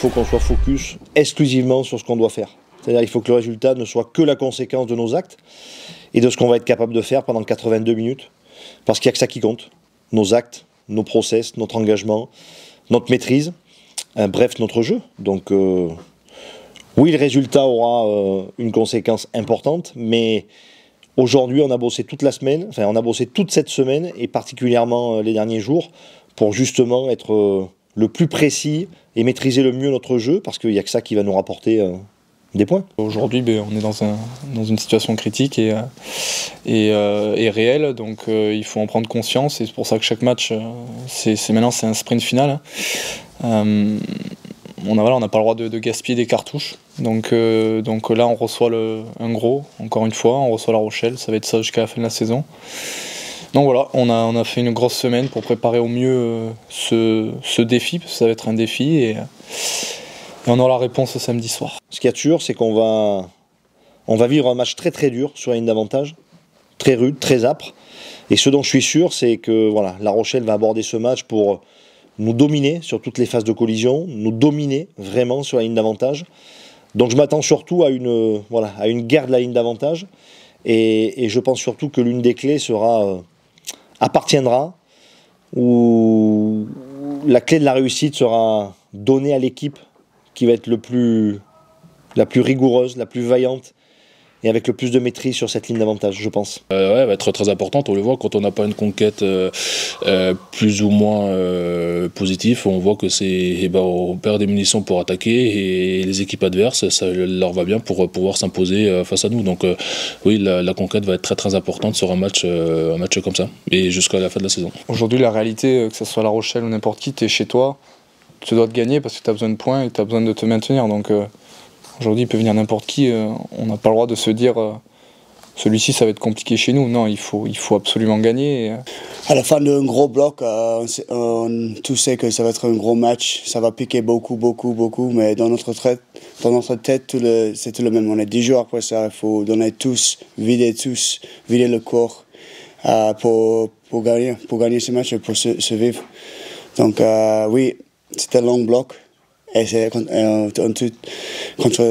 faut qu'on soit focus exclusivement sur ce qu'on doit faire. C'est-à-dire qu'il faut que le résultat ne soit que la conséquence de nos actes et de ce qu'on va être capable de faire pendant 82 minutes. Parce qu'il n'y a que ça qui compte. Nos actes, nos process, notre engagement, notre maîtrise, bref, notre jeu. Donc oui, le résultat aura une conséquence importante, mais aujourd'hui, on a bossé toute la semaine, enfin on a bossé toute cette semaine et particulièrement les derniers jours pour justement être le plus précis et maîtriser le mieux notre jeu parce qu'il n'y a que ça qui va nous rapporter des points. Aujourd'hui, on est dans une situation critique et réelle, donc il faut en prendre conscience et c'est pour ça que chaque match, maintenant c'est un sprint final. On n'a pas le droit de gaspiller des cartouches, donc là on reçoit un gros, encore une fois, on reçoit La Rochelle, ça va être ça jusqu'à la fin de la saison. Donc voilà, on a fait une grosse semaine pour préparer au mieux ce défi, parce que ça va être un défi et on aura la réponse samedi soir. Ce qu'il y a de sûr, c'est qu'on va vivre un match très très dur sur la ligne d'avantage, très rude, très âpre. Et ce dont je suis sûr, c'est que voilà, La Rochelle va aborder ce match pour nous dominer sur toutes les phases de collision, nous dominer vraiment sur la ligne d'avantage. Donc je m'attends surtout à une guerre de la ligne d'avantage. Et je pense surtout que l'une des clés appartiendra, ou la clé de la réussite sera donnée à l'équipe qui va être la plus rigoureuse, la plus vaillante et avec le plus de maîtrise sur cette ligne d'avantage, je pense. Ouais, elle va être très importante, on le voit quand on n'a pas une conquête plus ou moins positive, on voit que on perd des munitions pour attaquer et les équipes adverses, ça leur va bien pour pouvoir s'imposer face à nous. Donc oui, la conquête va être très très importante sur un match comme ça, et jusqu'à la fin de la saison. Aujourd'hui, la réalité, que ce soit La Rochelle ou n'importe qui, tu es chez toi, tu dois te gagner parce que tu as besoin de points et tu as besoin de te maintenir. Donc aujourd'hui, il peut venir n'importe qui, on n'a pas le droit de se dire celui-ci ça va être compliqué chez nous. Non, il faut absolument gagner. À la fin d'un gros bloc, on tous sait que ça va être un gros match, ça va piquer beaucoup, mais dans notre tête, c'est tout le même. On est 10 jours après ça, il faut donner vider le corps pour gagner ce match et pour se vivre. Donc oui, c'est un long bloc. Et c'est contre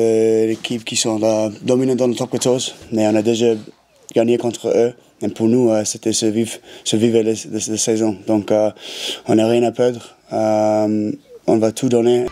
l'équipe qui sont dominants dans le top 14, mais on a déjà gagné contre eux. Et pour nous, c'était se vivre la saison. Donc on n'a rien à perdre, on va tout donner.